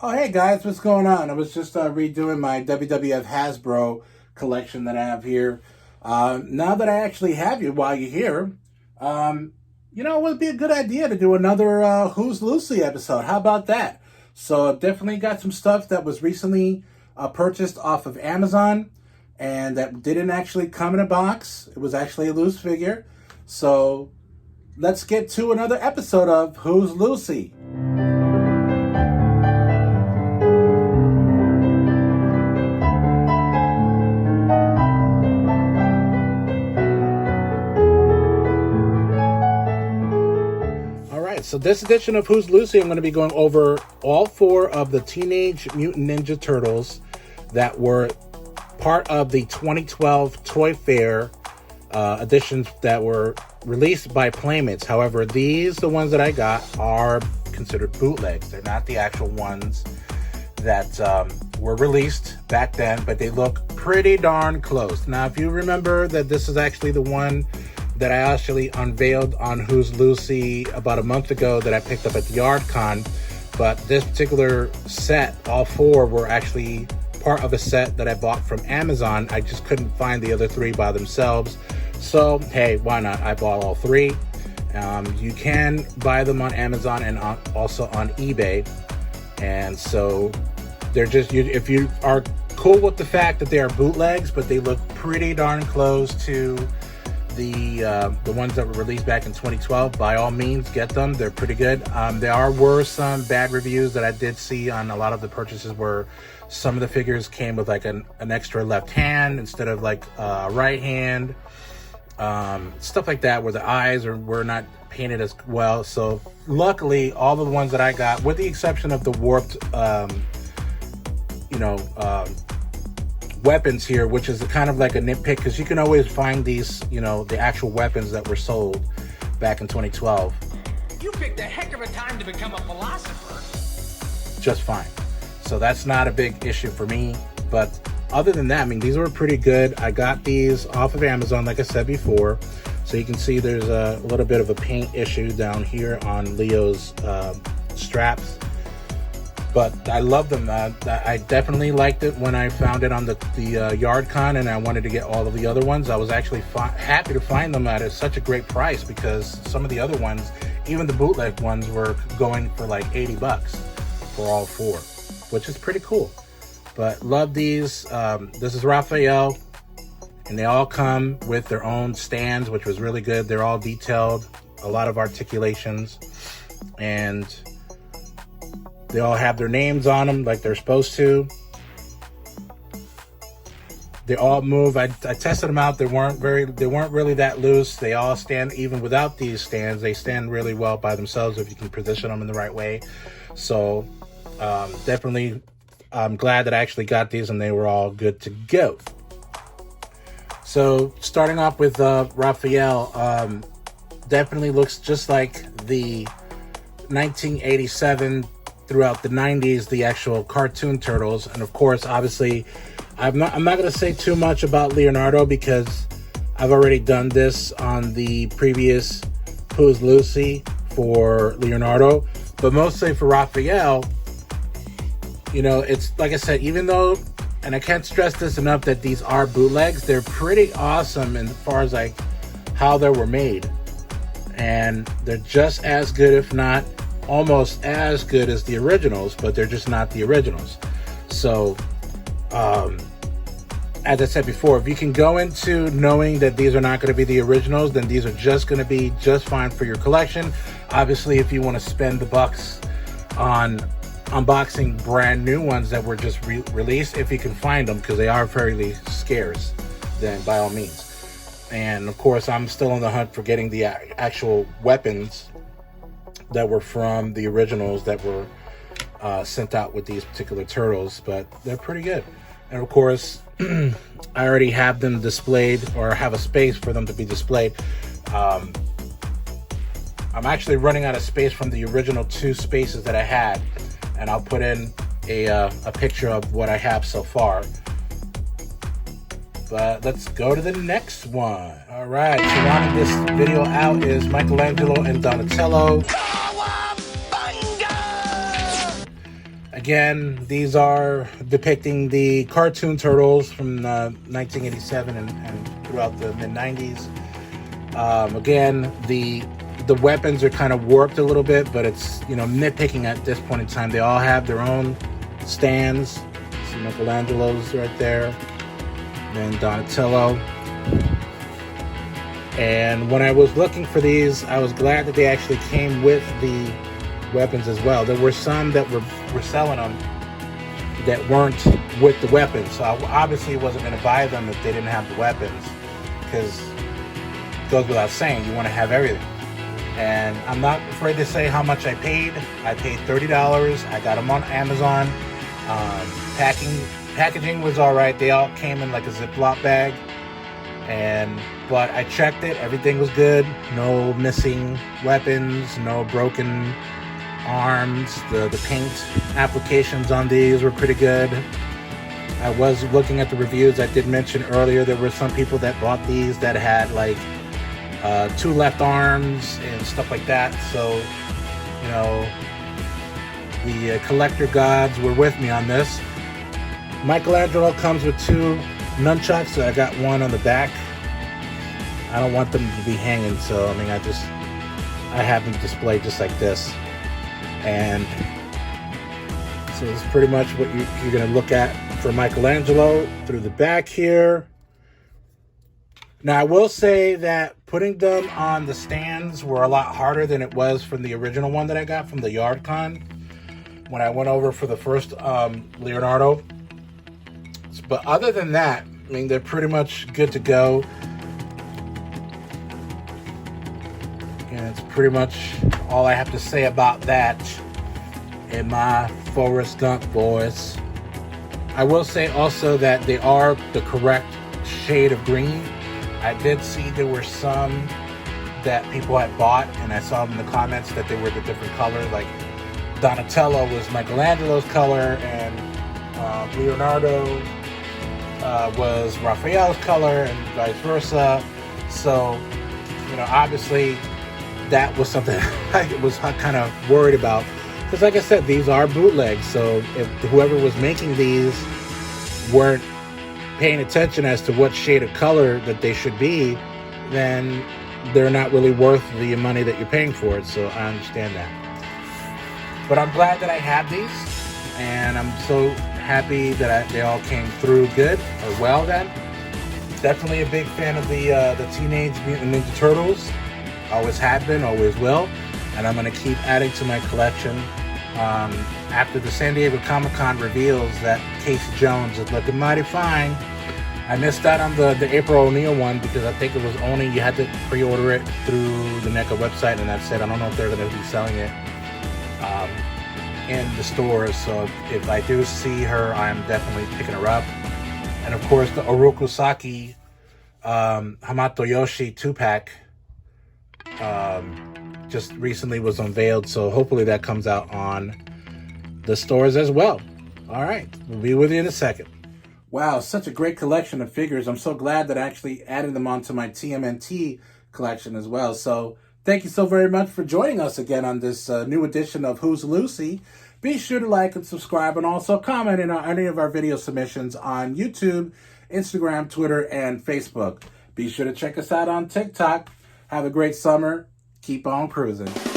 Oh, hey guys, what's going on? I was just redoing my WWF Hasbro collection that I have here. Now that I actually have you while you're here, um, it would be a good idea to do another Who's Lucy episode. How about that? So I've definitely got some stuff that was recently purchased off of Amazon and that didn't actually come in a box. It was actually a loose figure. So let's get to another episode of Who's Lucy. So this edition of Who's Lucy, I'm going to be going over all four of the Teenage Mutant Ninja Turtles that were part of the 2012 Toy Fair editions that were released by Playmates. However, the ones that I got are considered bootlegs. They're not the actual ones that were released back then, but they look pretty darn close. Now, if you remember that this is actually the one that I actually unveiled on Who's Lucy about a month ago that I picked up at the Yard Con. But this particular set, all four were actually part of a set that I bought from Amazon. I just couldn't find the other three by themselves. So, hey, why not? I bought all three. You can buy them on Amazon and also on eBay. And so they're just, if you are cool with the fact that they are bootlegs, but they look pretty darn close to the ones that were released back in 2012, by all means get them. They're pretty good. There were some bad reviews that I did see on a lot of the purchases where some of the figures came with like an extra left hand instead of like a right hand, stuff like that, where the eyes were not painted as well. So luckily all the ones that I got, with the exception of the warped weapons here, which is kind of like a nitpick, because you can always find these, the actual weapons that were sold back in 2012 You picked a heck of a time to become a philosopher. just fine. So that's not a big issue for me. But other than that, I mean, these were pretty good. I got these off of Amazon, like I said before. So you can see there's a little bit of a paint issue down here on Leo's straps. But I love them. I definitely liked it when I found it on the Yard Con, and I wanted to get all of the other ones. I was actually happy to find them at such a great price, because some of the other ones, even the bootleg ones, were going for like $80 for all four, which is pretty cool. But love these. This is Raphael, and they all come with their own stands, which was really good. They're all detailed, a lot of articulations, and they all have their names on them like they're supposed to. They all move. I tested them out. They weren't really that loose. They all stand, even without these stands. They stand really well by themselves if you can position them in the right way. So definitely, I'm glad that I actually got these and they were all good to go. So starting off with Raphael, definitely looks just like the 1987 throughout the 90s, the actual cartoon turtles. And of course, obviously, I'm not going to say too much about Leonardo, because I've already done this on the previous Who's Lucy for Leonardo. But mostly for Raphael, it's like I said, even though, and I can't stress this enough, that these are bootlegs, they're pretty awesome as far as like how they were made. And they're just as good, if not almost as good as the originals, but they're just not the originals. So as I said before, if you can go into knowing that these are not going to be the originals, then these are just going to be just fine for your collection. Obviously, if you want to spend the bucks on unboxing brand new ones that were just released, if you can find them, because they are fairly scarce, then by all means. And of course, I'm still on the hunt for getting the actual weapons that were from the originals that were sent out with these particular turtles, but they're pretty good. And of course, I already have them displayed, or have a space for them to be displayed. I'm actually running out of space from the original 2 spaces that I had, and I'll put in a picture of what I have so far. But let's go to the next one. All right, so rounding this video out is Michelangelo and Donatello. Again, these are depicting the cartoon turtles from 1987 and throughout the mid-90s. Again, the weapons are kind of warped a little bit, but it's, nitpicking at this point in time. They all have their own stands. See Michelangelo's right there. Then Donatello. And when I was looking for these, I was glad that they actually came with the weapons as well. There were some that were selling them that weren't with the weapons. So I obviously wasn't going to buy them if they didn't have the weapons, because it goes without saying, you want to have everything. And I'm not afraid to say how much I paid. I paid $30. I got them on Amazon. Packaging was all right. They all came in like a Ziploc bag. But I checked it. Everything was good. No missing weapons. No broken arms. The paint applications on these were pretty good. I was looking at the reviews. I did mention earlier there were some people that bought these that had like 2 left arms and stuff like that. So, the collector gods were with me on this. Michelangelo comes with 2 nunchucks. So I got one on the back. I don't want them to be hanging, so I have them displayed just like this. And so this is pretty much what you're going to look at for Michelangelo through the back here. Now, I will say that putting them on the stands were a lot harder than it was from the original one that I got from the YardCon when I went over for the first Leonardo. But other than that, they're pretty much good to go. And it's pretty much all I have to say about that in my Forrest Gump boys. I will say also that they are the correct shade of green. I did see there were some that people had bought, and I saw in the comments that they were the different colors. Like Donatello was Michelangelo's color, and Leonardo was Raphael's color, and vice versa. So, obviously that was something I was kind of worried about, because like I said, these are bootlegs. So if whoever was making these weren't paying attention as to what shade of color that they should be, then they're not really worth the money that you're paying for it. So I understand that. But I'm glad that I have these, and I'm so happy that they all came through good or well then. Definitely a big fan of the Teenage Mutant Ninja Turtles. Always have been, always will. And I'm going to keep adding to my collection. After the San Diego Comic-Con reveals that Casey Jones is looking mighty fine. I missed out on the April O'Neil one because I think it was only, you had to pre-order it through the NECA website, and that's it. I don't know if they're going to be selling it in the stores. So if I do see her, I'm definitely picking her up. And of course, the Oroku Saki Hamato Yoshi 2-pack just recently was unveiled, so hopefully that comes out on the stores as well. All right, we'll be with you in a second. Wow, such a great collection of figures. I'm so glad that I actually added them onto my TMNT collection as well. So thank you so very much for joining us again on this new edition of Who's Lucy. Be sure to like and subscribe, and also comment on any of our video submissions on YouTube, Instagram, Twitter, and Facebook. Be sure to check us out on TikTok. Have a great summer. Keep on cruising.